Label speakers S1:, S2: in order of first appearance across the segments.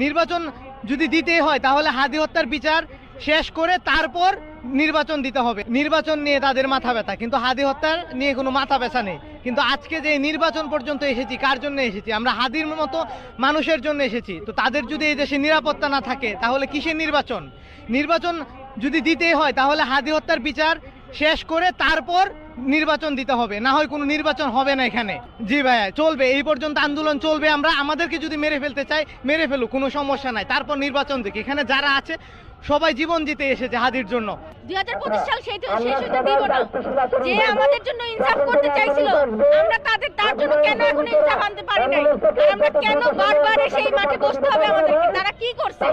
S1: নির্বাচন যদি দিতেই হয় তাহলে হাদি হত্যার বিচার শেষ করে তারপর নির্বাচন দিতে হবে। নির্বাচন নিয়ে তাদের মাথা ব্যথা, কিন্তু হাদি হত্যার নিয়ে কোনো মাথা ব্যথা নেই। কিন্তু আজকে যে নির্বাচন পর্যন্ত এসেছি, কার জন্য এসেছি? আমরা হাদির মতো মানুষের জন্য এসেছি। তো তাদের যদি এই দেশে নিরাপত্তা না থাকে তাহলে কিসের নির্বাচন? নির্বাচন যদি দিতেই হয় তাহলে হাদি হত্যার বিচার শেষ করে তারপর নির্বাচন দিতে হবে, না হয় কোনো নির্বাচন হবে না এখানে। জি ভাইয়া, চলবে, এই পর্যন্ত আন্দোলন চলবে। আমরা আমাদেরকে যদি মেরে ফেলতে চাই মেরে ফেলুক, কোনো সমস্যা নাই, তারপর নির্বাচন দিক। এখানে যারা আছে সবাই জীবন দিতে এসেছে হাদির জন্য।
S2: 2025 সাল সেই হতে দিব না। যে আমাদের জন্য ইনসাফ করতে চাইছিল, আমরা তার জন্য কেন এখন ইনসাফ আনতে পারি নাই? আর আমরা কেন বারবার সেই মাঠে বসতে হবে আমাদেরকে? তারা কি করছে?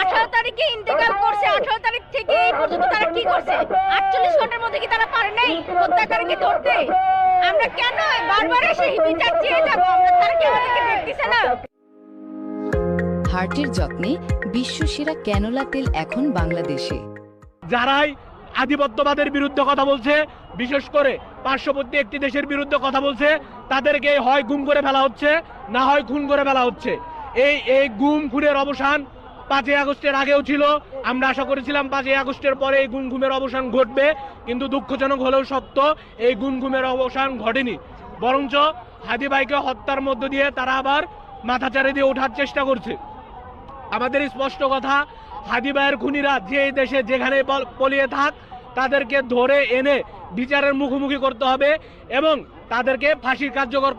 S2: 18 তারিখে ইন্তেকাল করছে, 18 তারিখ থেকে এই পর্যন্ত তারা কি করছে? 48 ঘন্টার মধ্যে কি তারা পারে নাই হত্যাকারীকে ধরতে? আমরা কেন বারবার সেই বিচার চেয়ে যাব? তারা কি আমাদেরকে দেখতেছে না?
S3: হার্টের যত্নে বিশ্বসেরা ক্যানোলা তেল এখন বাংলাদেশে।
S4: যারাই আধিপত্যবাদের বিরুদ্ধে কথা বলছে, বিশেষ করে পার্শ্ববর্তী একটি দেশের বিরুদ্ধে কথা বলছে, তাদেরকে হয় গুম করে ফেলা হচ্ছে, না হয় খুন করে ফেলা হচ্ছে। এই গুম খুনের অবসান 5ই আগস্টের আগেও ছিল। আমরা আশা করেছিলাম 5ই আগস্টের পরে এই গুমের অবসান ঘটবে, কিন্তু দুঃখজনক হলেও সত্য, এই গুমের অবসান ঘটেনি। বরঞ্চ হাদি ভাইকে হত্যার মধ্য দিয়ে তারা আবার মাথাচাড়া দিয়ে ওঠার চেষ্টা করছে। আমাদের স্পষ্ট কথা, হাদি ভাইয়ের খুনিরা যে দেশে যেখানে পলিয়ে থাক, তাদেরকে ধরে এনে বিচারের মুখোমুখি করতে হবে এবং তাদেরকে ফাঁসির কার্যকর